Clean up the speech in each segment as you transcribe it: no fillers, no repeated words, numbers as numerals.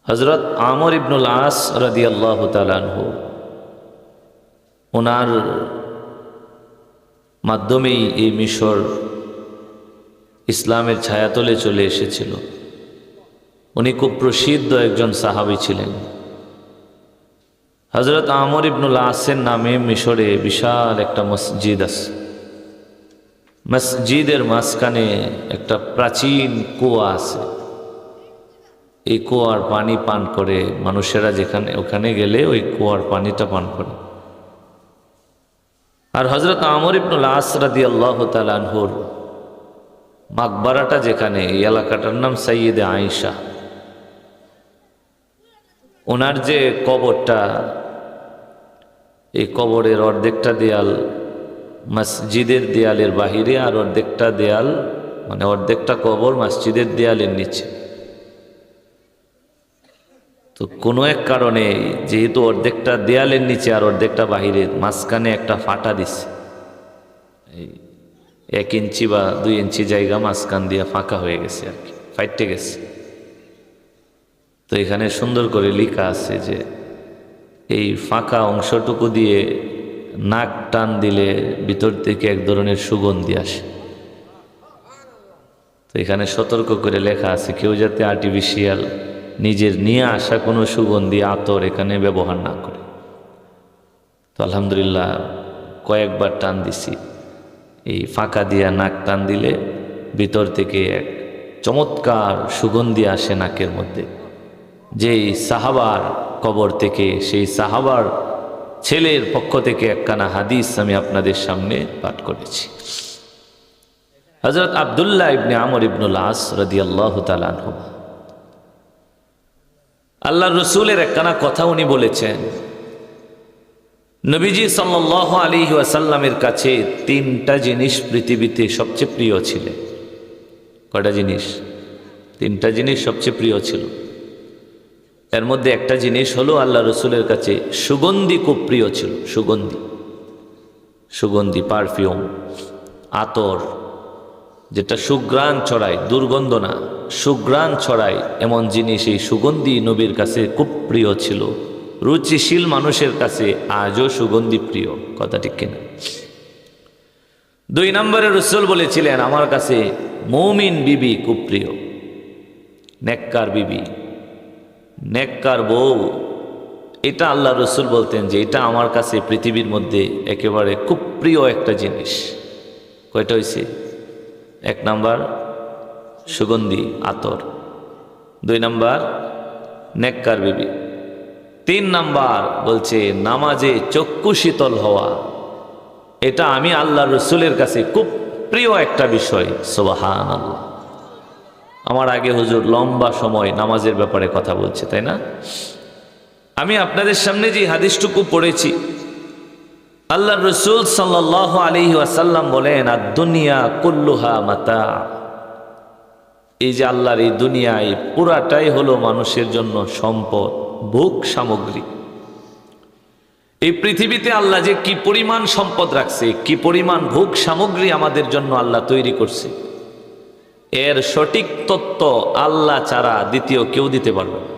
হযরত আমর ইবনুল আস রাদিয়াল্লাহু তাআলা আনহু ওনার মাধ্যমেই এই মিশর ইসলামের ছায়াতলে চলে এসেছিল। উনি খুব প্রসিদ্ধ একজন সাহাবী ছিলেন। হযরত আমর ইবনুল আসের নামে মিশরে বিশাল একটা মসজিদ আছে। মসজিদের মাঝখানে একটা প্রাচীন কুয়া আছে। এই কুয়ার পানি পান করে মানুষেরা ওখানে গেলে ওই কুয়ার পানিটা পান করে। আর হযরত আমর ইবনুল আস রাদিয়াল্লাহু তাআলা আনহুর মাকবারাটা যেখানে, এই এলাকাটার নাম সাইয়্যিদে আয়েশা। ওনার যে কবরটা, এই কবরের অর্ধেকটা দেয়াল মসজিদের দেয়ালের বাহিরে, আর অর্ধেকটা দেয়াল মানে অর্ধেকটা কবর মসজিদের দেয়ালের নিচে। তো কোনো এক কারণে যেহেতু অর্ধেকটা দেয়ালের নিচে আর অর্ধেকটা বাহিরের, মাঝখানে একটা ফাটা দিছে। 1 ইঞ্চি বা 2 ইঞ্চি জায়গা মাঝখান দিয়ে ফাঁকা হয়ে গেছে আর কি, ফাইটে গেছে। তো এখানে সুন্দর করে লেখা আছে যে এই ফাঁকা অংশটুকু দিয়ে নাক টান দিলে ভিতর থেকে এক ধরনের সুগন্ধি আসে। তো এখানে সতর্ক করে লেখা আছে কেউ যাতে আর্টিফিশিয়াল নিজের নিয়ে আসা কোনো সুগন্ধি আতর এখানে ব্যবহার না করে। তো আলহামদুলিল্লাহ কয়েকবার টান দিছি। এই ফাঁকা দিয়া নাক টান দিলে ভিতর থেকে এক চমৎকার সুগন্ধি আসে নাকের মধ্যে। যেই সাহাবার কবর থেকে, সেই সাহাবার ছেলের পক্ষ থেকে একখানা হাদিস আমি আপনাদের সামনে পাঠ করেছি। হযরত আব্দুল্লাহ ইবনে আমর ইবনুল আস রাদিয়াল্লাহু তাআলা আনহু, আল্লাহর রাসূলের একখানা কথা উনি বলেছেন। নবীজি সাল্লাল্লাহু আলাইহি ওয়াসাল্লামের কাছে 3টা জিনিস পৃথিবীতে সবচেয়ে প্রিয় ছিল। কয়টা জিনিস? 3টা জিনিস সবচেয়ে প্রিয় ছিল। এর মধ্যে একটা জিনিস হলো আল্লাহ রসুলের কাছে সুগন্ধি খুব প্রিয় ছিল। সুগন্ধি, পারফিউম, আতর, যেটা সুঘ্রাণ ছড়ায়, দুর্গন্ধ না, সুঘ্রাণ ছড়ায় এমন জিনিস, এই সুগন্ধি নবীর কাছে খুব প্রিয় ছিল। রুচিশীল মানুষের কাছে আজও সুগন্ধি প্রিয়। কথা ঠিক কিনা? 2 নম্বরে রসুল বলেছিলেন আমার কাছে মুমিন বিবি খুব প্রিয়, নেককার বিবি, নেককার বউ। এটা আল্লাহ রসুল বলতেন যে এটা আমার কাছে পৃথিবীর মধ্যে একেবারে খুব প্রিয় একটা জিনিস। কয়টা হয়েছে? 1 নাম্বার সুগন্ধি, আতর। 2 নাম্বার নেককার বিবি। 3 নাম্বার বলছে নামাজে চক্ষু শীতল হওয়া। এটা আমি আল্লাহ রসুলের কাছে খুব প্রিয় একটা বিষয়। সুবহানাল্লাহ। আমার আগে হুজুর লম্বা সময় নামাজের ব্যাপারে কথা বলছে, তাই না? আমি আপনাদের সামনে যে হাদিসটুকু পড়েছি, আল্লাহর রাসূল সাল্লাল্লাহু আলাইহি ওয়াসাল্লাম বলেন আদ-দুনিয়া কুল্লুহা মাতা। এই যে আল্লাহর এই দুনিয়ায় পুরাটাই হলো মানুষের জন্য সম্পদ, ভোগ সামগ্রী। এই পৃথিবীতে আল্লাহ যে কি পরিমাণ সম্পদ রাখছে, কি পরিমাণ ভোগ সামগ্রী আমাদের জন্য আল্লাহ তৈরি করছে, এর সঠিক তত্ত্ব আল্লাহ ছাড়া দ্বিতীয় কেউ দিতে পারবে না।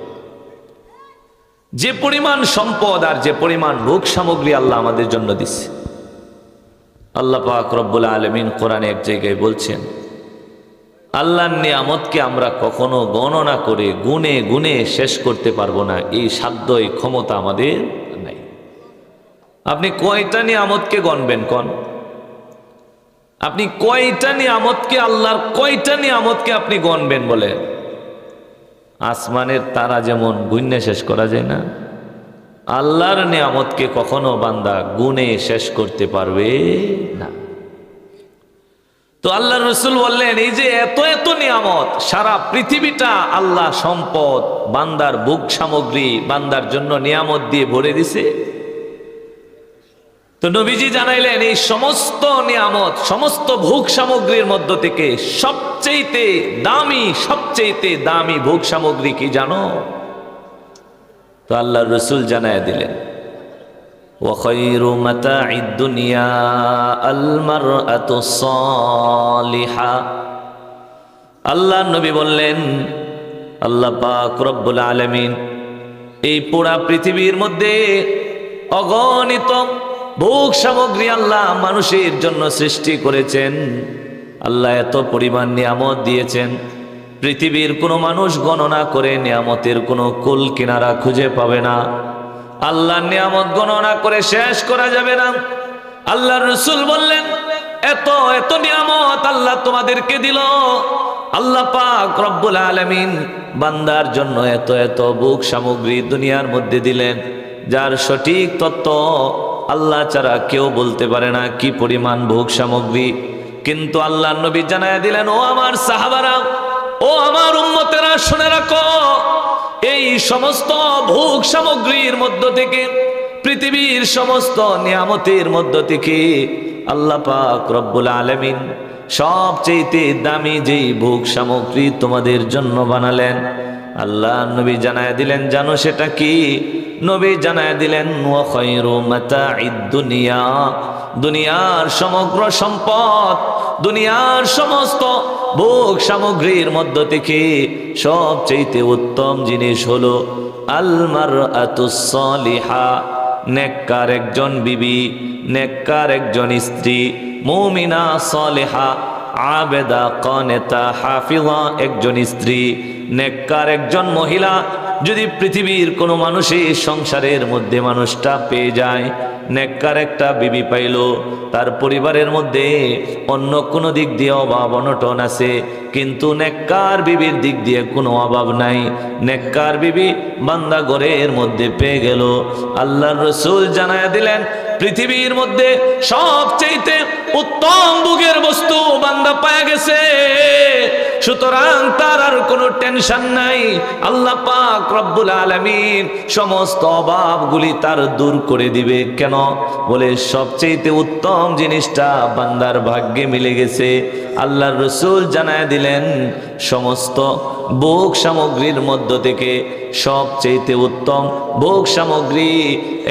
যে পরিমাণ সম্পদ আর যে পরিমাণ ভোগ সামগ্রী আল্লাহ আমাদের জন্য দিচ্ছে, আল্লাহ পাক রব্বুল আলামিন কোরআনে এক জায়গায় বলছেন আল্লাহর নিয়ামতকে আমরা কখনো গণনা করে গুনে গুনে শেষ করতে পারবো না। এই সাধ্য, এই ক্ষমতা আমাদের নাই। আপনি কয়টা নিয়ামতকে গণবেন কোন? আপনি কয়টা নিয়ামতকে, আল্লাহর কয়টা নিয়ামতকে আপনি গণবেন বলে? আসমানের তারা যেমন গুণে শেষ করা যায় না, আল্লাহর নিয়ামতকে কখনো বান্দা গুণে শেষ করতে পারবে না। তো আল্লাহর রাসূল বললেন এই যে এত এত নিয়ামত, সারা পৃথিবীটা আল্লাহ সম্পদ, বান্দার ভোগ সামগ্রী, বান্দার জন্য নিয়ামত দিয়ে ভরে দিছে। তো নবীজি জানাইলেন এই সমস্ত নিয়ামত, সমস্ত ভোগ সামগ্রীর মধ্য থেকে সবচেয়ে দামি ভোগ সামগ্রী কি জানো? তো আল্লাহর রাসূল জানায় দিলেন ওয়া খায়রু মাতা'id দুনিয়া আল মারআতুস সালিহা। আল্লাহর নবী বললেন আল্লাহ পাক রব্বুল আলামিন এই পুরা পৃথিবীর মধ্যে অগণিত ভোগ সামগ্রী আল্লাহ মানুষের জন্য সৃষ্টি করেছেন। আল্লাহ এত পরিমাণ নিয়ামত দিয়েছেন, পৃথিবীর কোনো মানুষ গণনা করে নিয়ামতের কোনো কুল কিনারা খুঁজে পাবে না। আল্লাহর নিয়ামত গণনা করে শেষ করা যাবে না। আল্লাহর রাসূল বললেন, এত এত নিয়ামত আল্লাহ তোমাদেরকে দিল। আল্লাহ পাক রব্বুল আলামিন বান্দার জন্য এত এত ভোগ সামগ্রী দুনিয়ার মধ্যে দিলেন, যার সঠিক তত্ত্ব আল্লাহ ছাড়া কেউ বলতে পারে না কি পরিমাণ ভোগ সামগ্রী। কিন্তু আল্লাহর নবী জানায়া দিলেন, ও আমার সাহাবারা, ও আমার উম্মতেরা, শুনে রাখো, এই সমস্ত ভোগ সামগ্রীর মধ্য থেকে, পৃথিবীর সমস্ত নিয়ামতের মধ্য থেকে আল্লাহ পাক রব্বুল আলামিন সবচেয়ে দামি যেই ভোগ সামগ্রী তোমাদের জন্য বানালেন, আল্লাহ নবী জানায়া দিলেন, জানো সেটা কি? নবী জানায়া দিলেন, ওয়া খায়রু মাতাঈদ দুনিয়া, দুনিয়ার সমগ্র সম্পদ, দুনিয়ার সমস্ত ভোগ সামগ্রীর মধ্য থেকে সবচেয়ে উত্তম জিনিস হলো আল মারআতুস সালিহা, নেককার একজন বিবি, নেককার একজন স্ত্রী, মুমিনা সালেহা, আবেদা কানেতা হাফিজা একজন স্ত্রী, নেককার একজন মহিলা। যদি পৃথিবীর কোনো মানুষই সংসারের মধ্যে মানুষটা পেয়ে যায়, নেককার একটা বিবি পাইল, তার পরিবারের মধ্যে অন্য কোনো দিক দিয়ে অভাব অনটন আছে, কিন্তু নেককার বিবির দিক দিয়ে কোনো অভাব নাই। নেককার বিবি বান্দা ঘরের মধ্যে পেয়ে গেল। আল্লাহর রাসূল জানায়া দিলেন, পৃথিবীর মধ্যে সবচেয়ে উত্তম ভোগের বস্তু বান্দা পায়া গেছে, সুতরাং তার আর কোনো টেনশন নাই। আল্লাহ পাক রব্বুল আলামিন সমস্ত অভাবগুলি তার দূর করে দিবে। কেন? বলে সবচেয়ে উত্তম জিনিসটা বান্দার ভাগ্যে মিলে গেছে। আল্লাহর রাসূল জানায় দিলেন, সমস্ত ভোগ সামগ্রীর মধ্য থেকে সবচেয়ে উত্তম ভোগ সামগ্রী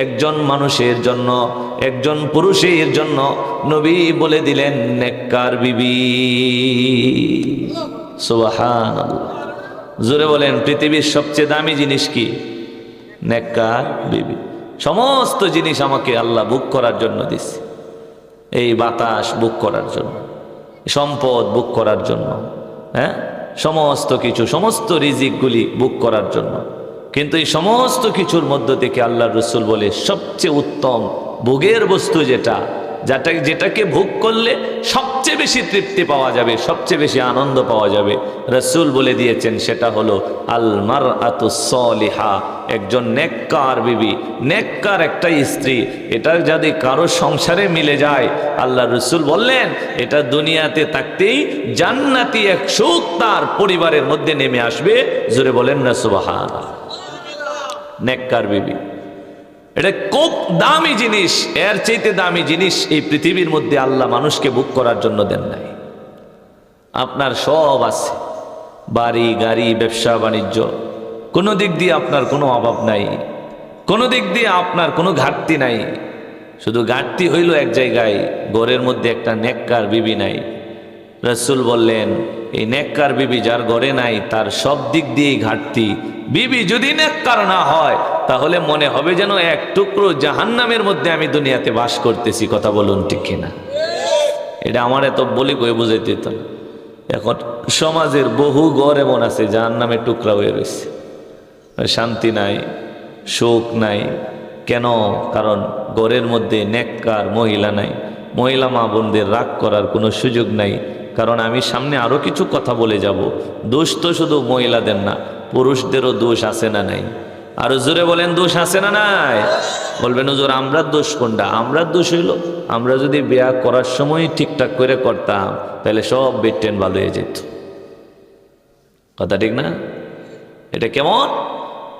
একজন মানুষের জন্য, একজন পুরুষের জন্য নবী বলে দিলেন নেককার বিবি। সুবহানাল্লাহ, জোরে বলেন, পৃথিবীর সবচেয়ে দামি জিনিস কি? নেককার বিবি। সমস্ত জিনিস আমাকে আল্লাহ ভোগ করার জন্য দিচ্ছে। এই বাতাস ভোগ করার জন্য, সম্পদ ভোগ করার জন্য, হ্যাঁ, সমস্ত কিছু, সমস্ত রিজিকগুলি ভোগ করার জন্য। কিন্তু এই সমস্ত কিছুর মধ্য থেকে আল্লাহর রাসূল বলে সবচেয়ে উত্তম ভোগের বস্তু যেটাকে ভোগ করলে সবচেয়ে বেশি তৃপ্তি পাওয়া যাবে, সবচেয়ে বেশি আনন্দ পাওয়া যাবে, রাসূল বলে দিয়েছেন সেটা হলো আল মারআতুস সালিহা, একজন নেককার বিবি, নেককার একটা স্ত্রী। এটা যদি কারো সংসারে মিলে যায়, আল্লাহর রাসূল বললেন এটা দুনিয়াতে থাকতেই জান্নাতি এক সুখ তার পরিবারের মধ্যে নেমে আসবে। জোরে বলেন না সুবহানাল্লাহ। নেককার বিবি এটা খুব দামি জিনিস, এর চাইতে দামি জিনিস এই পৃথিবীর মধ্যে আল্লাহ মানুষকে ভোগ করার জন্য দেন নাই। আপনার সব আছে, বাড়ি গাড়ি, ব্যবসা বাণিজ্য, কোনো দিক দিয়ে আপনার কোনো অভাব নাই, কোনো দিক দিয়ে আপনার কোনো ঘাটতি নাই। শুধু ঘাটতি হইল এক জায়গায়, ঘরের মধ্যে একটা নেককার বিবি নাই। রাসূল বললেন এই নেককার বিবি যার ঘরে নাই তার সব দিক দিয়েই ঘাটতি। বিবি যদি নেককার না হয় তাহলে মনে হবে যেন এক টুকরো জাহান্নামের মধ্যে আমি দুনিয়াতে বাস করতেছি। কথা বলুন ঠিক কিনা? এটা আমার এত বলি কয়ে বুঝাইতে হতো না। এখন সমাজের বহু ঘর এমন আছে জাহান্নামের টুকরা হয়ে রয়েছে, শান্তি নাই, সুখ নাই। কেন? কারণ ঘরের মধ্যে নেককার মহিলা নাই। মহিলা মা বোনদের রাগ করার কোনো সুযোগ নাই, কারণ আমি সামনে আরো কিছু কথা বলে যাব। দোষ তো শুধু মহিলাদের না, পুরুষদেরও দোষ আছে না নাই? আর জোরে বলেন, দোষ আছে না নাই? বলবেন হুজুর আমরা দোষ কোনটা? আমরা দোষ হইল আমরা যদি বিয়া করার সময় ঠিকঠাক করে করতাম তাহলে সব বেটেন ভালো হয়ে যেত। কথা ঠিক না? এটা কেমন?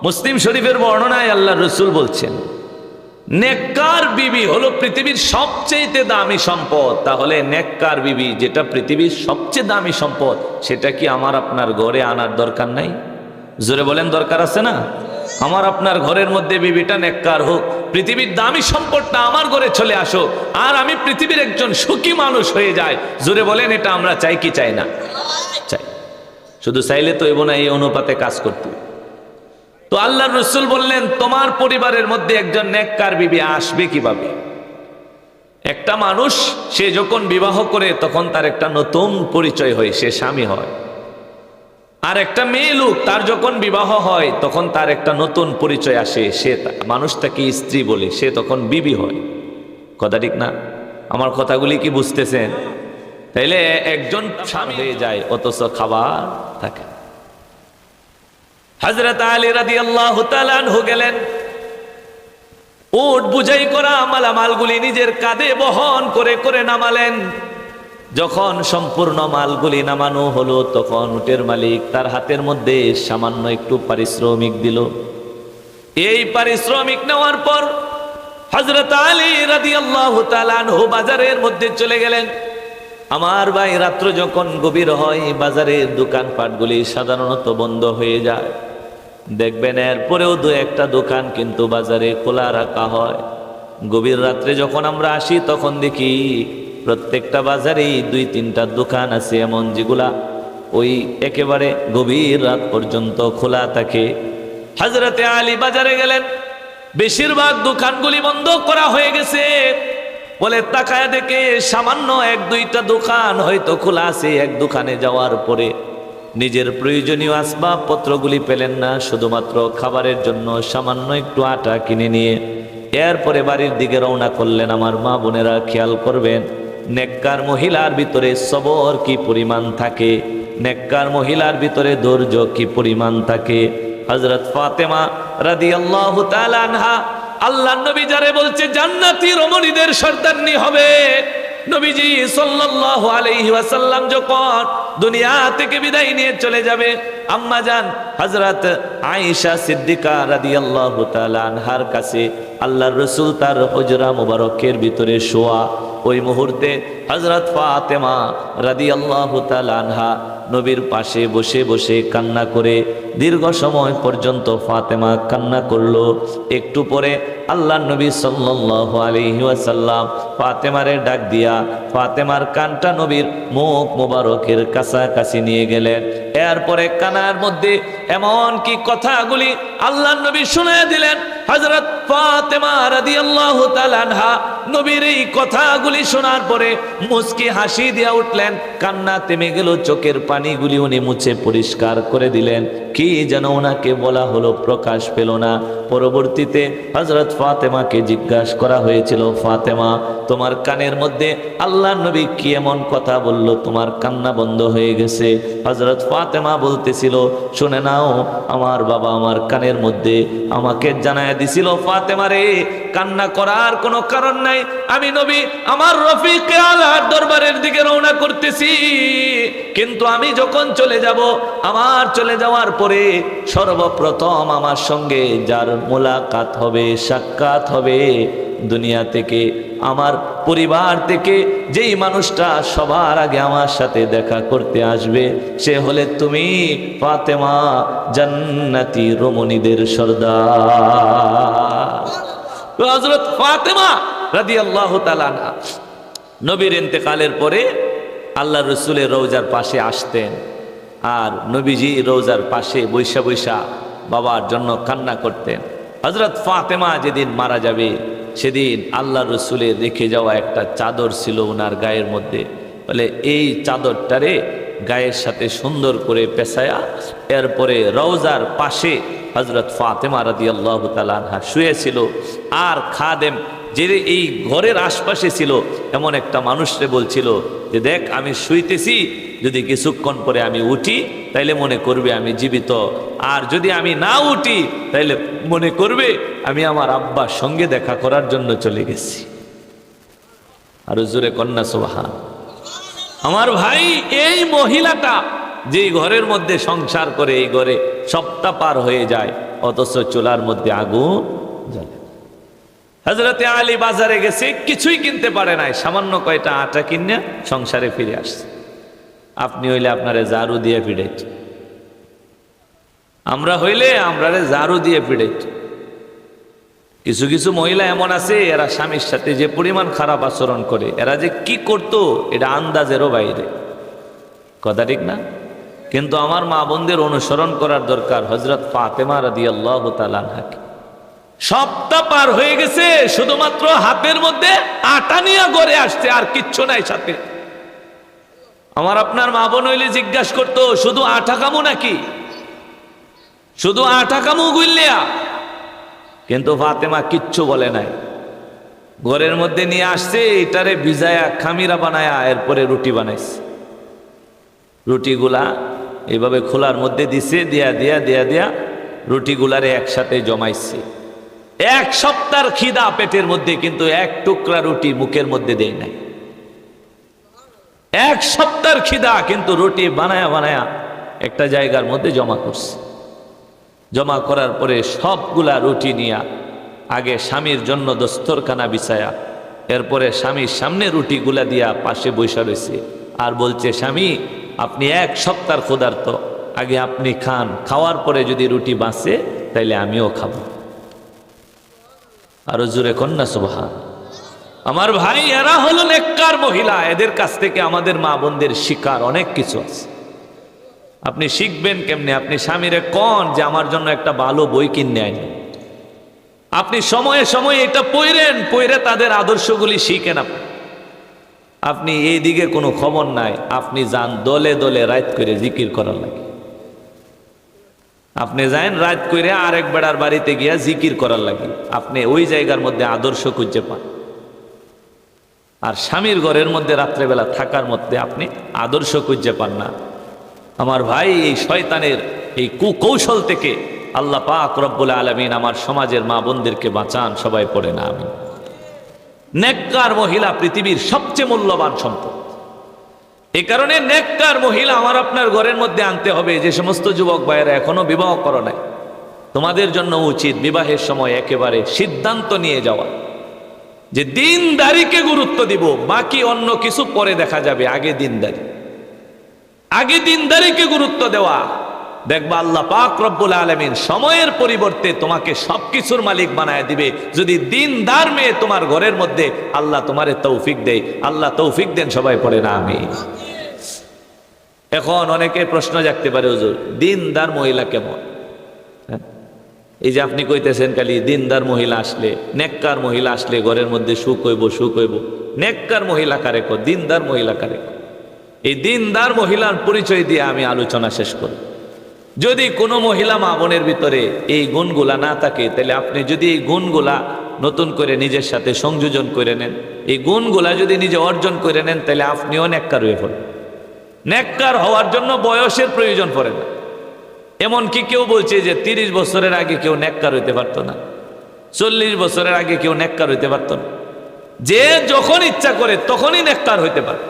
মুসলিম শরীফের বর্ণনায় আল্লাহর রাসূল বলছেন নেককার বিবি হলো পৃথিবীর সবচেয়ে দামি সম্পদ। তাহলে নেককার বিবি যেটা পৃথিবীর সবচেয়ে দামি সম্পদ, সেটা কি আমার আপনার ঘরে আনার দরকার নাই? জোরে বলেন, দরকার আছে না? আমার আপনার ঘরের মধ্যে বিবিটা নেককার হোক, পৃথিবীর দামি সম্পদটা আমার ঘরে চলে আসো, আর আমি পৃথিবীর একজন সুখী মানুষ হয়ে যাই। জোরে বলেন, এটা আমরা চাই কি চাই না? চাই। শুধু চাইলে তো এবো না, এই অনুপাতে কাজ করত। তো আল্লাহর রাসূল বললেন, তোমার পরিবারের মধ্যে একজন নেককার বিবি আসবে কিভাবে? একটা মানুষ সে যখন বিবাহ করে তখন তার একটা নতুন পরিচয় হয়, সে স্বামী হয়। আর একটা মেয়ে লোক তার যখন বিবাহ হয় তখন তার একটা নতুন পরিচয় আসে, সে মানুষ তাকে স্ত্রী বলে, সে তখন বিবি হয়। কথা ঠিক না? আমার কথাগুলি কি বুঝতেছেন? তাইলে একজন স্বামী হয়ে যায় অথচ খাবার থাকে। হযরত আলী রাদিয়াল্লাহু তাআলা আনহু গেলেন, উট বুঝাই করা মালামালগুলি নিজের কাঁধে বহন করে করে নামালেন। যখন সম্পূর্ণ মালগুলি নামানো হলো তখন উটের মালিক তার হাতের মধ্যে সামান্য একটু পারিশ্রমিক দিল। এই পারিশ্রমিক নেওয়ার পর হযরত আলী রাদিয়াল্লাহু তাআলা আনহু বাজারের মধ্যে চলে গেলেন। আমার ভাই, রাত্র যখন গভীর হয় বাজারের দোকানপাটগুলি সাধারণত বন্ধ হয়ে যায়। দেখবেন এরপরেও দু একটা দোকান কিন্তু বাজারে খোলা রাখা হয়। গভীর রাত্রে যখন আমরা আসি তখন দেখি প্রত্যেকটা বাজারেই দুই তিনটা দোকান আছে এমন, যেগুলা ওই একেবারে গভীর রাত পর্যন্ত খোলা থাকে। হযরতে আলী বাজারে গেলেন, বেশিরভাগ দোকানগুলি বন্ধ করা হয়ে গেছে। বলে তাকায় দেখে সামান্য এক দুইটা দোকান হয়তো খোলা আছে। এক দোকানে যাওয়ার পরে নিজের প্রয়োজনীয় আসবাবপত্রগুলি পেলেন না, শুধুমাত্র খাবারের জন্য সামান্য একটু আটা কিনে নিয়ে এরপরে বাড়ির দিকে রওনা করলেন। আমার মা বোনেরা খেয়াল করবেন, নেককার মহিলার ভিতরে সবর কি পরিমাণ থাকে, নেককার মহিলার ভিতরে ধৈর্য কি পরিমাণ থাকে। হযরত ফাতেমা রাদিয়াল্লাহু তাআলা আনহা, আল্লাহর নবী যারে বলছে জান্নাতি রমণীদের সর্দারনি হবে, নবীজি সাল্লাল্লাহু আলাইহি ওয়াসাল্লাম যখন দুনিয়া থেকে বিদায় নিয়ে চলে যাবে, আম্মা জান হযরত আয়েশা সিদ্দিকা রাদিয়াল্লাহু তাআলা আনহার কাছে আল্লাহর রাসূল তার হুজরা মুবারকের ভিতরে শোয়া। ওই মুহূর্তে হযরত ফাতেমা রাদিয়াল্লাহু তাআলা আনহা নবীর পাশে বসে বসে কান্না করে দীর্ঘ সময় পর্যন্ত ফাতেমা কান্না করলো। একটু পরে আল্লাহর নবী সাল্লাল্লাহু আলাইহি ওয়াসাল্লাম ফাতেমারে ডাক দিয়া ফাতেমার কানটা নবীর মুখ মোবারকের কাছাকাছি নিয়ে গেলেন। এরপরে কানার মধ্যে এমন কি কথাগুলি আল্লাহর নবী শুনিয়ে দিলেন। হযরত ফাতেমা রাদিয়াল্লাহু তাআলা আনহা নবীর এই কথাগুলি শোনার পরে মুস্কি হাসি দিয়া উঠলেন, কান্না থেমে গেল, চোখের পানিগুলি উনি মুছে পরিষ্কার করে দিলেন। কি যেন ওনাকে বলা হলো প্রকাশ পেল না। পরবর্তীতে হযরত ফাতেমাকে জিজ্ঞাসা করা হয়েছিল, ফাতেমা তোমার কানের মধ্যে আল্লাহর নবী কি এমন কথা বলল তোমার কান্না বন্ধ হয়ে গেছে? হযরত ফাতেমা বলতেছিল, শুনে নাও, আমার বাবা আমার কানের মধ্যে আমাকে জানায় দিছিল, ফাতেমা রে কান্না করার কোনো কারণ নাই, আমি নবী আমার রফিকে আলার দরবারের দিকে রওনা করতেছি, কিন্তু আমি যখন চলে যাব, আমার চলে যাওয়ার পরে সর্বপ্রথম আমার সঙ্গে যার মোলাকাত হবে, সাক্ষাৎ হবে, দুনিয়া থেকে আমার পরিবার থেকে যেই মানুষটা সবার আগে আমার সাথে দেখা করতে আসবে সে হলে তুমি ফাতেমা, জান্নাতি রমণীদের সর্দার। হযরত ফাতেমা রাদিয়াল্লাহু তাআলা আনহা নবীর ইন্তেকালের পরে আল্লাহর রাসূলের রওজার পাশে আসতেন, আর নবীজি রওজার পাশে বৈশা বৈশা বাবার জন্য কান্না করতেন। হযরত ফাতেমা যেদিন মারা যাবে সেদিন আল্লাহর রাসূলের রেখে যাওয়া একটা চাদর ছিল ওনার গায়ের মধ্যে। বলে এই চাদরটারে গায়ের সাথে সুন্দর করে পেঁচায়া এরপরে রওজার পাশে হযরত ফাতেমা রাদিয়াল্লাহু তাআলা আনহা শুয়েছিল। আর খাদেম যে এই ঘরের আশপাশে ছিল এমন একটা মানুষরে বলছিল যে দেখ আমি শুইতেছি, যদি কিছুক্ষণ পরে আমি উঠি তাইলে মনে করবে আমি জীবিত, আর যদি আমি না উঠি তাইলে মনে করবে আমি আমার আব্বার সঙ্গে দেখা করার জন্য চলে গেছি। আর জোরে কন্যা সুবহান। আমার ভাই, এই মহিলাটা যেই ঘরের মধ্যে সংসার করে এই ঘরে সপ্তাহ পার হয়ে যায় অথচ চুলার মধ্যে আগুন জ্বলে। হযরতে আলী বাজারে গেছে, কিছুই কিনতে পারে নাই, সামান্য কয়টা আটা কিনে সংসারে ফিরে আসছে। আপনি হইলে আপনারে ঝাড়ু দিয়ে পিড়াইত, আমরা হইলে আমরারে ঝাড়ু দিয়ে পিড়াইত। কিছু কিছু মহিলা এমন আছে এরা স্বামীর সাথে যে পরিমাণ খারাপ আচরণ করে, এরা যে কি করতো এটা আন্দাজেরও বাইরে। কথা ঠিক না? কিন্তু আমার মা বোনদের অনুসরণ করার দরকার হযরত ফাতেমা রাদিয়াল্লাহু তাআলা আনহাকে। সপ্তাহ পার হয়ে গেছে, শুধুমাত্র হাতের মধ্যে আটা নিয়ে ঘরে আসছে, আর কিচ্ছু নাই সাথে। আমার আপনার মা বোন হইলে জিজ্ঞাসা করতো, শুধু আটা কামু নাকি, শুধু আটা কামু গুইলিয়া? কিন্তু ফাতেমা কিচ্ছু বলে নাই, ঘরের মধ্যে নিয়ে আসছে, এটারে ভিজায়া খামিরা বানায়া এরপরে রুটি বানাইছে। রুটিগুলা এইভাবে খোলার মধ্যে দিছে, দিয়া দিয়া দিয়া দিয়া রুটিগুলারে একসাথে জমাইছে। এক সপ্তাহের খিদা পেটের মধ্যে, কিন্তু এক টুকরা রুটি মুখের মধ্যে দেয় নাই। এক সপ্তাহের খিদা, কিন্তু রুটি বানায়া বানায়া একটা জায়গার মধ্যে জমা করছে। জমা করার পরে সবগুলা রুটি নিয়া আগে স্বামীর জন্য দস্তরখানা বিছায়া, এরপরে স্বামীর সামনে রুটিগুলা দিয়া পাশে বসে রয়েছে, আর বলছে, স্বামী আপনি এক সপ্তাহের ক্ষুধার্ত, আগে আপনি খান, খাওয়ার পরে যদি রুটি বাঁচে তাইলে আমিও খাবো। আরো জোরে কন্যা সুবহান। আমার ভাই, এরা হলো নেককার মহিলা। এদের কাছ থেকে আমাদের মা বোনদের শিকার অনেক কিছু আছে। আপনি শিখবেন কেমনে? আপনি স্বামীরে কোন যে আমার জন্য একটা ভালো বই কিনে আইন, আপনি সময়ে সময়ে এটা পড়েন, পড়ে তাদের আদর্শগুলি শিখেন। আপনি এইদিকে কোনো খবর নাই, আপনি যান দলে দলে রাত করে জিকির করার লাগে। আপনি যান রাত করে আরেক বেড়ার বাড়িতে গিয়া জিকির করার লাগে, আপনি ওই জায়গার মধ্যে আদর্শ খুঁজে পান। আর স্বামীর ঘরের মধ্যে রাত্রেবেলা থাকার মধ্যে আপনি আদর্শ খুঁজে পান না। আমার ভাই, এই শয়তানের এই কুকৌশল থেকে আল্লাহ পাক রব্বুল আলামিন আমার সমাজের মা বোনদেরকে বাঁচান। সবাই পড়ে না আমিন। নেককার মহিলা পৃথিবীর সবচেয়ে মূল্যবান সম্পদ। এই কারণে নেককার মহিলা আমার আপনার ঘরের মধ্যে আনতে হবে। যে সমস্ত যুবক ভাইয়েরা এখনো বিবাহ করো নাই, তোমাদের জন্য উচিত বিবাহের সময় একেবারে সিদ্ধান্ত নিয়ে যাওয়া যে দিনদারিকে গুরুত্ব দিব, বাকি অন্য কিছু পরে দেখা যাবে, আগে দিনদারি, আগে দিনদারিকে গুরুত্ব দেওয়া। দেখবা আল্লাহ পাক রব্বুল আলামিন সময়ের পরিবর্তে তোমাকে সবকিছুর মালিক বানায় দিবে, যদি দিনদার মেয়ে তোমার ঘরের মধ্যে আল্লাহ তোমারে তৌফিক দেয়। আল্লাহ তৌফিক দেন। সবাই পড়ে না আমিন। এখন অনেকে প্রশ্ন জাগতে পারে, হুজুর দিনদার মহিলা কেমন? এই যে আপনি কইতেছেন খালি দিনদার মহিলা আসলে, নেককার মহিলা আসলে ঘরের মধ্যে সুখ হইব, সুখ হইব। নেককার মহিলা কারে কো, দিনদার মহিলা কারে কো? এই দিনদার মহিলার পরিচয় দিয়ে আমি আলোচনা শেষ করি। যদি কোনো মহিলা মা বোনের ভিতরে এই গুণগুলা না থাকে, তাহলে আপনি যদি এই গুণগুলা নতুন করে নিজের সাথে সংযোজন করে নেন, এই গুণগুলা যদি নিজে অর্জন করে নেন, তাহলে আপনিও নেককার হয়ে পড়েন। নেককার হওয়ার জন্য বয়সের প্রয়োজন পড়ে না। এমনকি কেউ বলছে যে 30 বছরের আগে কেউ নেককার হইতে পারতো না, 40 বছরের আগে কেউ নেককার হইতে পারতো না। যে যখন ইচ্ছা করে তখনই নেককার হইতে পারে।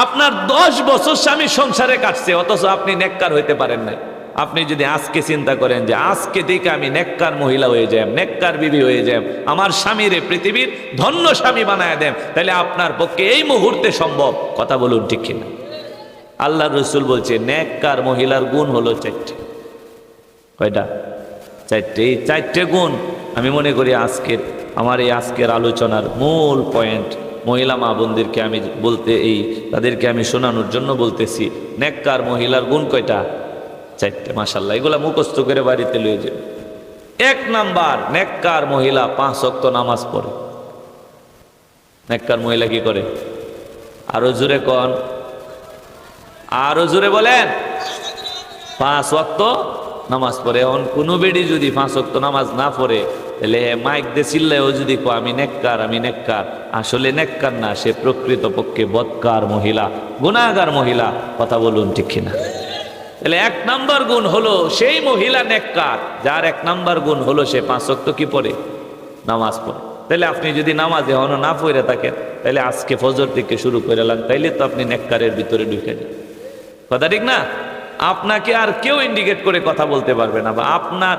আপনার 10 বছর স্বামী সংসারে কাটছে, অথচ আপনি নেককার হইতে পারেন নাই। আপনি যদি আজকে চিন্তা করেন যে আজকে থেকে আমি নেককার মহিলা হয়ে যাই, নেককার বিবি হয়ে যাই, আমার স্বামীরে পৃথিবীর ধন্য স্বামী বানায় দেন, তাহলে আপনার পক্ষে এই মুহূর্তে সম্ভব। কথা বলুন ঠিক কিনা? আল্লাহ রসুল বলছে নেককার মহিলার গুণ হলো 4টে। কয়টা? 4টে। এই 4টে গুণ আমি মনে করি আমার এই আজকের আলোচনার মূল পয়েন্ট। মহিলা মা বোনদেরকে আমি তাদেরকে আমি শোনানোর জন্য বলতেছি। নেককার মহিলার গুণ কয়টা? 4টে। মাশাআল্লাহ, এগুলা মুখস্থ করে বাড়িতে লয়ে যাবে। 1 নাম্বার, নেককার মহিলা 5 ওয়াক্ত নামাজ পড়ে। নেককার মহিলা কি করে? আরো জোরে কোন, আরো জোরে বলেন। 5 ওয়াক্ত নামাজ পড়ে। এখন কোনো বেডি যদি 5 ওয়াক্ত নামাজ না পড়ে, তাহলে মাইক দিয়ে চিল্লায় ও যদি কো আমি নেককার, আমি নেককার, আসলে নেককার না, সে প্রকৃত পক্ষে বদকার মহিলা, গুনাহগার মহিলা। কথা বলুন ঠিক কিনা? তাহলে 1 নাম্বার গুণ হলো সেই মহিলা নেককার, যার 1 নাম্বার গুণ হলো সে 5 ওয়াক্ত কি পড়ে? নামাজ পড়ে। তাহলে আপনি যদি নামাজে এখনো না পড়ে থাকেন, তাহলে আজকে ফজর থেকে শুরু করে এলেন, তাইলে তো আপনি নেককারের ভিতরে ঢুকে যান। কথা ঠিক না? আপনাকে আর কেউ ইন্ডিকেট করে কথা বলতে পারবে না, বা আপনার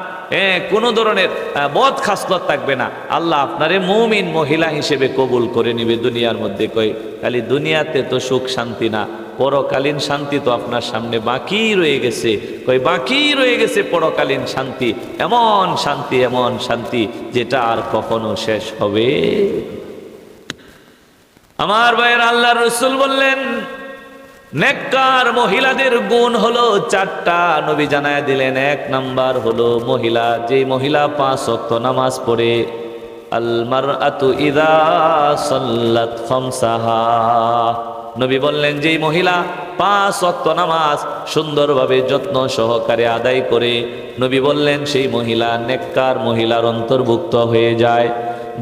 কোনো ধরনের বদ খাসলত থাকবে না। আল্লাহ আপনারে মুমিন মহিলা হিসেবে কবুল করে নিবে দুনিয়ার মধ্যে। কই খালি দুনিয়াতে তো সুখ শান্তি না, পরকালীন শান্তি তো আপনার সামনে বাকি রয়ে গেছে। কই বাকি রয়ে গেছে পরকালীন শান্তি, এমন শান্তি, এমন শান্তি যেটা আর কখনো শেষ হবে। আমার ভাইয়ের আল্লাহর রাসূল বললেন নেককার মহিলাদের গুণ হলো চারটা, নবী জানায় দিলেন। এক নাম্বার হলো মহিলা, যে মহিলা 5 ওয়াক্ত নামাজ পড়ে। আল মারআতু ইযা সাল্লাত খামসাহা, নবী বললেন যেই মহিলা 5 ওয়াক্ত নামাজ সুন্দরভাবে যত্ন সহকারে আদায় করে, নবী বললেন সেই মহিলা নেককার মহিলার অন্তর্ভুক্ত হয়ে যায়।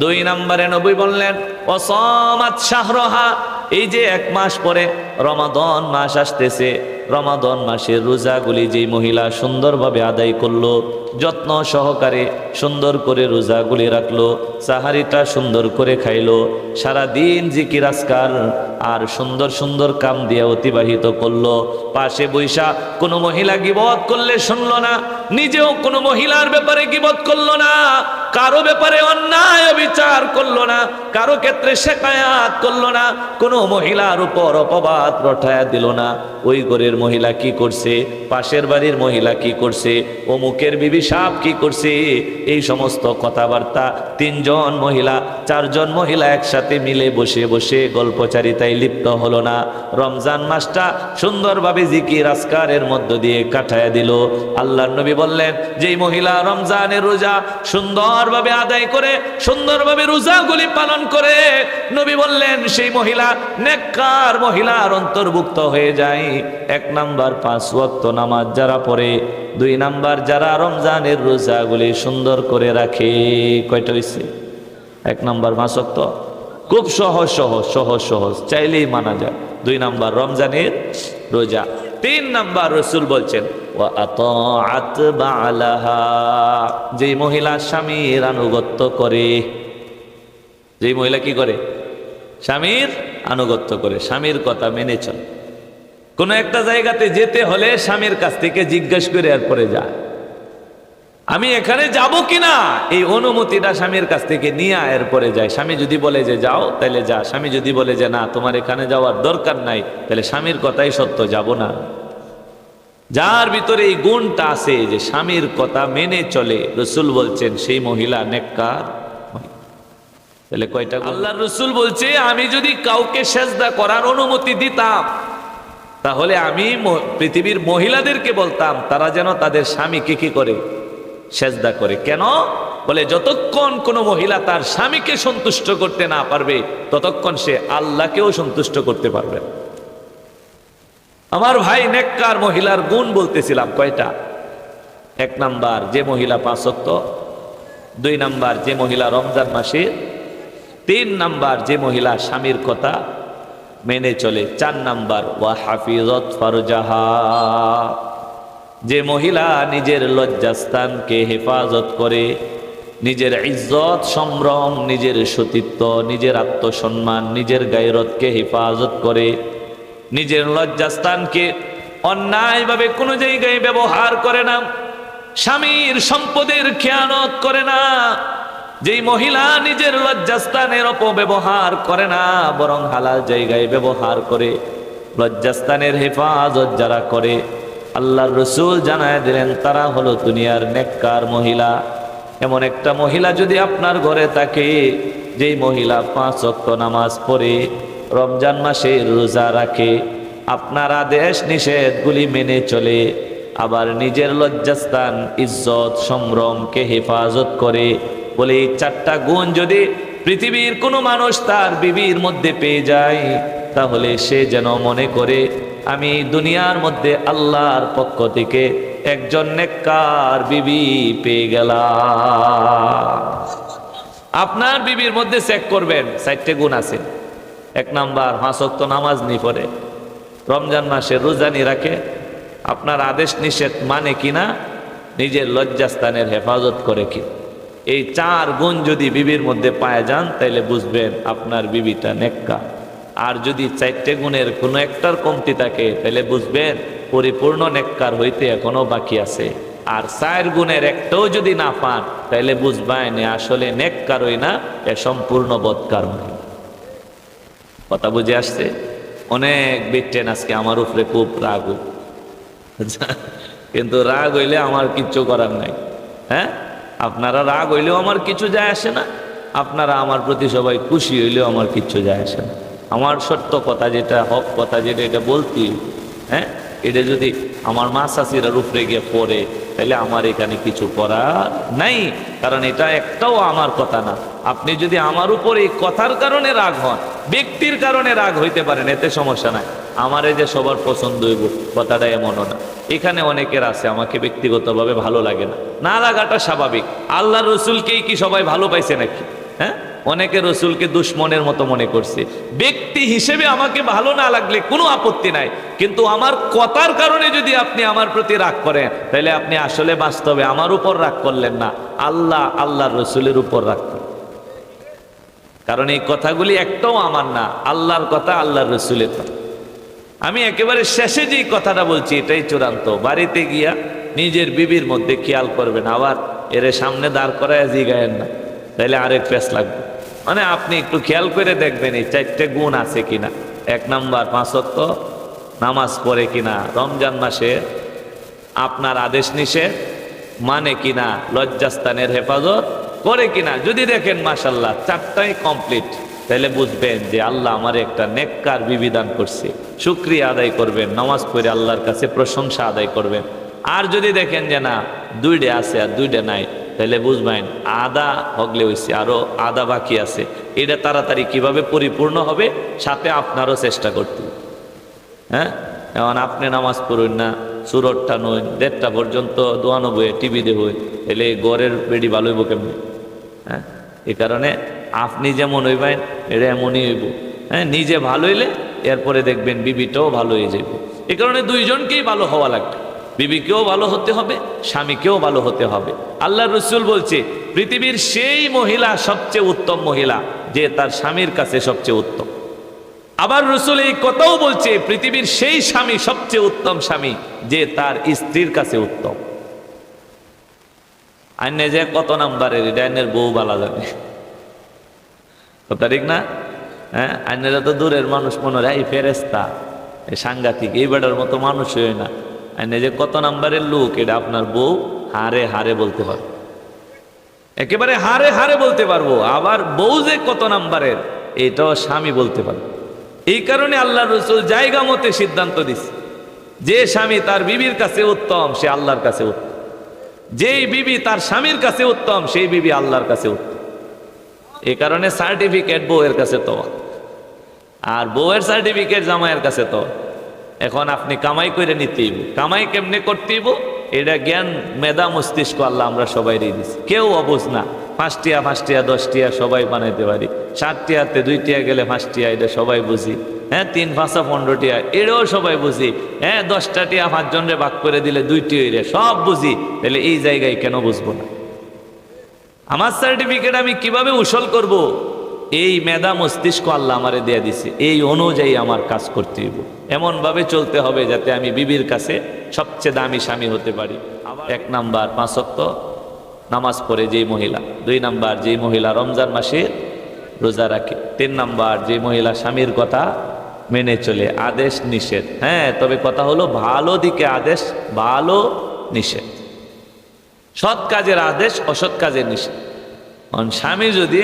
2 নম্বরে নবী বললেন ওয়াসামাত শাহরাহা, এই যে 1 মাস পরে রমাদান মাস আসতেছে, রমাদান মাসের রোজাগুলি যেই মহিলা সুন্দরভাবে আদায় করলো, যত্ন সহকারে সুন্দর করে রোজাগুলি রাখলো, সাহারিটা সুন্দর করে খাইলো, সারা দিন জিকির আজকার আর সুন্দর সুন্দর কাম দিয়ে অতিবাহিত করলো, পাশে বৈশা কোনো মহিলা গীবত করলে শুনলো না, নিজেও কোনো মহিলার ব্যাপারে গীবত করলো না, কারো ব্যাপারে অন্যায় বিচার করলো না, কারো ক্ষেত্রে শেকায়াত করলো না, কোনো মহিলার উপর অপবাদ রটায়া দিল না। ওই ঘরের মহিলা কি করছে, পাশের বাড়ির মহিলা কি করছে, অমুকের বিবি সাহেব কি করছে, এই সমস্ত কথাবার্তা 3 জন মহিলা 4 জন মহিলা একসাথে মিলে বসে বসে গল্পচারিতায় লিপ্ত হলো না। রমজান মাসটা সুন্দরভাবে জিকির আজকারের মধ্য দিয়ে কাটায়া দিল। আল্লাহর নবী বললেন যেই মহিলা রমজানের রোজা সুন্দরভাবে আদায় করে, সুন্দরভাবে রোজাগুলি পালন করে, নবী বললেন সেই মহিলা নেককার মহিলার অন্তর্ভুক্ত হয়ে যায়। 1 নাম্বার 5 ওয়াক্ত নামাজ যারা পড়ে, 2 নাম্বার যারা রমজানের রোজাগুলি সুন্দর করে রাখে। কয়টা হইছে? 1 নাম্বার 5 ওয়াক্ত, খুব সহজ সহজ সহজ সহজ, চাইলেই মানা যায়। 2 নাম্বার রমজানের রোজা। 3 নাম্বার রাসূল বলছেন ওয়া আতাআত বালাহা, যেই মহিলা স্বামীর আনুগত্য করে। যেই মহিলা কি করে? স্বামীর আনুগত্য করে, স্বামীর কথা মেনে চলে। কোনো একটা জায়গাতে যেতে হলে স্বামীর কাছ থেকে জিজ্ঞেস করে এরপরে যায়, আমি এখানে যাব কিনা, এই অনুমতিটা স্বামীর কাছ থেকে নিয়ে এরপরে যায়। স্বামী যদি বলে যে যাও তাহলে যা, স্বামী যদি বলে যে না তোমার এখানে যাওয়ার দরকার নাই, তাহলে স্বামীর কথাই সত্য, যাব না। যার ভিতরে এই গুণটা আছে যে স্বামীর কথা মেনে চলে, রাসূল বলছেন সেই মহিলা নেককার। তাহলে কয়টা? আল্লাহর রাসূল বলছে আমি যদি কাউকে সেজদা করার অনুমতি দিতাম, তাহলে আমি পৃথিবীর মহিলাদেরকে বলতাম তারা যেন তাদের স্বামীকে কি করে? সেজদা করে। কেন? বলে যতক্ষণ কোনো মহিলা তার স্বামীকে সন্তুষ্ট করতে না পারবে, ততক্ষণ সে আল্লাহকেও সন্তুষ্ট করতে পারবে। আমার ভাই, নেককার মহিলার গুণ বলতেছিলাম কয়টা? 1 নাম্বার যে মহিলা 5 ওয়াক্ত, 2 নাম্বার যে মহিলা রমজান মাসে, 3 নাম্বার যে মহিলা স্বামীর কথা মেনে চলে, 4 নাম্বার ওয়া হাফিজত ফারজাহা, যে মহিলা নিজের লজ্জাস্থানকে হেফাজত করে, নিজের ইজ্জত সম্ভ্রম, নিজের সতীত্ব, নিজের আত্মসম্মান, নিজের গায়রতকে হেফাজত করে, নিজের লজ্জাস্থানকে অন্যায়ভাবে কোনো জায়গায় ব্যবহার করে না, স্বামীর সম্পদের খেয়ানত করে না। যেই মহিলা নিজের লজ্জাস্থানের অপব্যবহার করে না, বরং হালাল জায়গায় ব্যবহার করে, লজ্জাস্থানের হেফাজত যারা করে, আল্লাহর রাসূল জানায় দিলেন তারা হলো দুনিয়ার নেককার মহিলা। এমন একটা মহিলা যদি আপনার ঘরে থাকে, যেই মহিলা 5 ওয়াক্ত নামাজ পড়ে, রমজান মাসে রোজা রাখে, আপনার আদেশ নিষেধগুলি মেনে চলে, আবার নিজের লজ্জাস্থান ইজ্জত সম্ভ্রমকে হেফাজত করে, বলে এই 4টা গুণ যদি পৃথিবীর কোনো মানুষ তার বিবির মধ্যে পেয়ে যায়, তাহলে সে যেন মনে করে আমি দুনিয়ার মধ্যে আল্লাহর পক্ষ থেকে একজন নেককার বিবি পেয়ে গেলাম। আপনার বিবির মধ্যে চেক করবেন 4টে গুণ আছে। 1 নাম্বার 5 ওয়াক্ত নামাজ নি পড়ে, রমজান মাসে রোজা নি রাখে, আপনার আদেশ নিষেধ মানে কিনা, নিজের লজ্জাস্থানের হেফাজত করে কি। এই 4 গুণ যদি বিবির মধ্যে পায় যান, তাইলে বুঝবেন আপনার বিবিটা নেককার। আর যদি 4টে গুণের কোনো একটার কমতি থাকে, তাহলে বুঝবেন পরিপূর্ণ নেককার হইতে এখনো বাকি আছে। আর 4 গুণের একটাও যদি না পান, তাহলে বুঝবেন আসলে নেককারই না, এ সম্পূর্ণ বদকার। কথা বুঝে আসছে? অনেক বিটেন আজকে আমার উপরে খুব রাগ, কিন্তু রাগ হইলে আমার কিচ্ছু করার নাই। হ্যাঁ, আপনারা রাগ হইলেও আমার কিছু যায় আসে না, আপনারা আমার প্রতি সবাই খুশি হইলেও আমার কিচ্ছু যায় আসে না। আমার সত্য কথা যেটা, হক কথা যেটা, এটা বলতি। হ্যাঁ, এটা যদি আমার মা চাচিরা উপরে গিয়ে পড়ে, তাহলে আমার এখানে কিছু করার নাই, কারণ এটা একটাও আমার কথা না। আপনি যদি আমার উপর এই কথার কারণে রাগ হন, ব্যক্তির কারণে রাগ হইতে পারেন, এতে সমস্যা নাই। আমার এই যে সবার পছন্দ হইব, কথাটা এমনও না। এখানে অনেকের আছে আমাকে ব্যক্তিগতভাবে ভালো লাগে না, না লাগাটা স্বাভাবিক। আল্লাহ রসুলকেই কি সবাই ভালো পাইছে নাকি? হ্যাঁ, অনেকে রসুলকে দুশ্মনের মতো মনে করছে। ব্যক্তি হিসেবে আমাকে ভালো না লাগলে কোনো আপত্তি নাই, কিন্তু আমার কথার কারণে যদি আপনি আমার প্রতি রাগ করেন, তাহলে আপনি আসলে বাস্তবে আমার উপর রাগ করলেন না, আল্লাহর রসুলের উপর রাগ করেন। কারণ এই কথাগুলি একটাও আমার না, আল্লাহর কথা, আল্লাহর রসুলের কথা। আমি একেবারে শেষে যেই কথাটা বলছি এটাই চূড়ান্ত। বাড়িতে গিয়া নিজের বিবির মধ্যে খেয়াল করবেন, আবার এর সামনে দাঁড় করায় জিগায়েন না, তাইলে আরেক পেস লাগবে। মানে আপনি একটু খেয়াল করে দেখবেন এই 4টে গুণ আছে কিনা। 1 নাম্বার, 5 ওয়াক্ত নামাজ পড়ে কিনা, রমজান মাসে আপনার আদেশ নিষেধ মানে কিনা, লজ্জাস্থানের হেফাজত করে কিনা। যদি দেখেন মাশাল্লাহ 4টাই কমপ্লিট, তাহলে বুঝবেন যে আল্লাহ আমার একটা নেককার বিবি দান করছে। শুকরিয়া আদায় করবেন, নামাজ পড়ে আল্লাহর কাছে প্রশংসা আদায় করবেন। আর যদি দেখেন যে না 2টে আছে আর 2টে নাই, তাহলে বুঝবেন আদা হগলে হয়েছে, আরো আদা বাকি আছে। এটা তাড়াতাড়ি কিভাবে পরিপূর্ণ হবে, সাথে আপনারও চেষ্টা করতে। হ্যাঁ, এখন আপনি নামাজ পড়ুন না, সুরটটা নই, 1:30 পর্যন্ত দোয়ানো বইয়ে টিভি দেব, এলে গড়ের বেড়ি ভালো হইব কেমনি? হ্যাঁ, এই কারণে আপনি যেমন হইবেন এটা এমনই হইব। হ্যাঁ, নিজে ভালো হইলে এরপরে দেখবেন বিবিটাও ভালো হয়ে যাবে। এই কারণে দুইজনকেই ভালো হওয়া লাগবে, বিবিকেও ভালো হতে হবে, স্বামীকেও ভালো হতে হবে। আল্লাহ রসুল বলছে পৃথিবীর সেই মহিলা সবচেয়ে উত্তম মহিলা যে তার স্বামীর কাছে সবচেয়ে উত্তম। আবার রসুল এই কথাও বলছে পৃথিবীর সেই স্বামী সবচেয়ে উত্তম স্বামী যে তার স্ত্রীর কাছে উত্তম। আইনে যে কত নাম্বারের, এটা আইনের বউ বালা জানে, কথা ঠিক না? হ্যাঁ, আইনেরা তো দূরের মানুষ, মনে হয় এই ফেরেস্তা, এই সাংঘাতিক, এই বেটার মতো মানুষ হয় না। আইনে যে কত নাম্বারের লোক, এটা আপনার বউ হারে হারে বলতে পারবো, একেবারে হারে হারে বলতে পারবো। আবার বউ যে কত নাম্বারের, এটাও স্বামী বলতে পারবো। এই কারণে আল্লাহ রসুল জায়গা মতে সিদ্ধান্ত দিচ্ছে, যে স্বামী তার বিবির কাছে উত্তম সে আল্লাহর কাছে উত্তম, যেই বিবি তার স্বামীর কাছে উত্তম সেই বিবি আল্লাহর কাছে উত্তম। এই কারণে সার্টিফিকেট বউয়ের কাছে তো, আর বউয়ের সার্টিফিকেট জামাইয়ের কাছে তো। এখন আপনি কামাই করে নিতেইব, কামাই কেমনে করতেইব এটা জ্ঞান, মেধা, মস্তিষ্ক আল্লাহ আমরা সবাই দিয়ে দিচ্ছি। কেউ অবুঝ না, 5 টিয়া 5 টিয়া 10 টিয়া সবাই বানাইতে পারি, 7 টিয়াতে 2 টিয়া গেলে 5 টিয়া, এটা সবাই বুঝি। হ্যাঁ, 3 5 15 টিয়া, এটাও সবাই বুঝি। হ্যাঁ, 10টা টিয়া 5 জনরে ভাগ করে দিলে 2 টিয়া, সব বুঝি। তাহলে এই জায়গায় কেন বুঝবো না? আমার সার্টিফিকেট আমি কিভাবে উসল করব? এই মেধা মস্তিষ্ক আল্লাহ আমারে দিয়ে দিছে, এই অনুযায়ী আমার কাজ করতে হইব। এমনভাবে চলতে হবে যাতে আমি বিবির কাছে সবচেয়ে দামি স্বামী হতে পারি। 1 নাম্বার 5 ওয়াক্ত নামাজ পড়ে যেই মহিলা, 2 নাম্বার যেই মহিলা রমজান মাসে রোজা রাখে, 3 নাম্বার যে মহিলা স্বামীর কথা মেনে চলে, আদেশ নিষেধ। হ্যাঁ, তবে কথা হলো ভালো দিকে আদেশ, ভালো নিষেধ, সৎ কাজের আদেশ, অসৎ কাজের নিষেধ। স্বামী যদি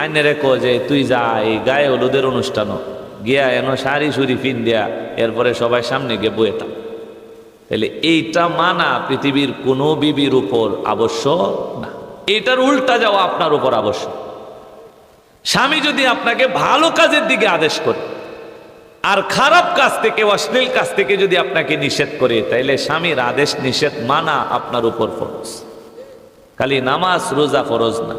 আইনে রেখো যে তুই যা এই গায়ে হলুদের অনুষ্ঠানও গিয়া এনো শাড়ি সুরি ফিন দেয়া, এরপরে সবাই সামনে গিয়ে বয়ে থাক, তাহলে এইটা মানা পৃথিবীর কোনো বিবির উপর আবশ্যক না। এইটার উল্টা যাওয়া আপনার উপর আবশ্যক। স্বামী যদি আপনাকে ভালো কাজের দিকে আদেশ করে আর খারাপ কাজ থেকে, অশ্লীল কাজ থেকে যদি আপনাকে নিষেধ করে, তাইলে স্বামীর আদেশ নিষেধ মানা আপনার উপর ফরজ। খালি নামাজ রোজা ফরজ না,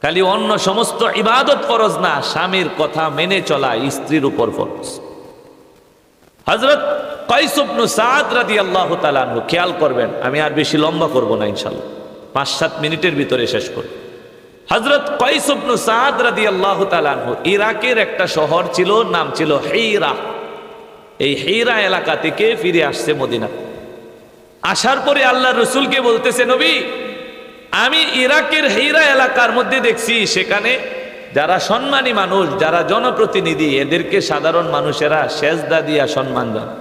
খালি অন্য সমস্ত ইবাদত ফরজ না, স্বামীর কথা মেনে চলা স্ত্রীর উপর ফরজ। হযরত কাইস ইবনে সাদ রাদিয়াল্লাহু তাআলা আনহু, খেয়াল করবেন, আমি আর বেশি লম্বা করব না, ইনশাআল্লাহ 5-7 মিনিটের ভিতরে শেষ করব। হযরত কাইস ইবনে সাদ রাদিয়াল্লাহু তাআলা আনহু ইরাকের একটা শহর ছিল, নাম ছিল হিরা। এই হিরা এলাকা থেকে ফিরে আসছে মদিনা। আসার পরে আল্লাহ রসুলকে বলতেছে, নবী আমি ইরাকের হিরা এলাকার মধ্যে দেখছি সেখানে যারা সম্মানী মানুষ, যারা জনপ্রতিনিধি, এদেরকে সাধারণ মানুষেরা সেজদা দিয়া সম্মান জানায়।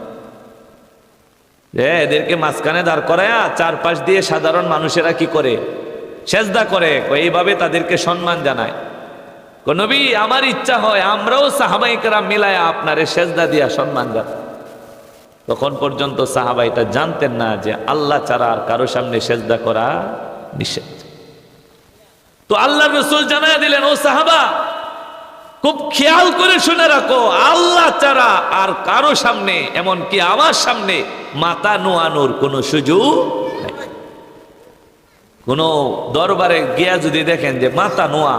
এদেরকে মাঝখানে দাঁড় করায়া চারপাশ দিয়ে সাধারণ মানুষেরা কি করে? সেজদা করে, এইভাবে তাদেরকে সম্মান জানায়। নবী আমার ইচ্ছা হয় আমরাও সাহাবাই কেরাম মিলায়া আপনারে সেজদা দিয়া সম্মান দেব। তখন পর্যন্ত সাহাবা এটা জানতেন না যে আল্লাহ ছাড়া আর কারো সামনে সেজদা করা নিষেধ। তো আল্লাহ রসুল জানায় দিলেন, ও সাহাবা খুব খেয়াল করে শুনে রাখো, আল্লাহ ছাড়া আর কারো সামনে, এমনকি আমার সামনে মাথা নোয়ানোর কোনো সুযোগ নাই। কোন দরবারে গিয়া যদি দেখেন যে মাথা নোয়া,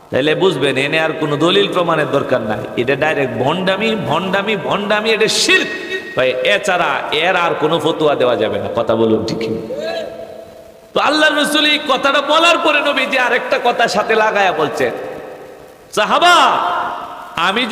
তাহলে বুঝবেন এনে আর কোনো দলিল প্রমাণের দরকার নাই, এটা ডাইরেক্ট ভণ্ডামি ভণ্ডামি ভণ্ডামি, এটা শিরক। এছাড়া এর আর কোনো ফতোয়া দেওয়া যাবে না। কথা বলুন ঠিক? তো আল্লাহ রসুল এই কথাটা বলার পরে নবীজি আরেকটা কথা সাথে লাগায়া বলছেন, সাহাবা আমি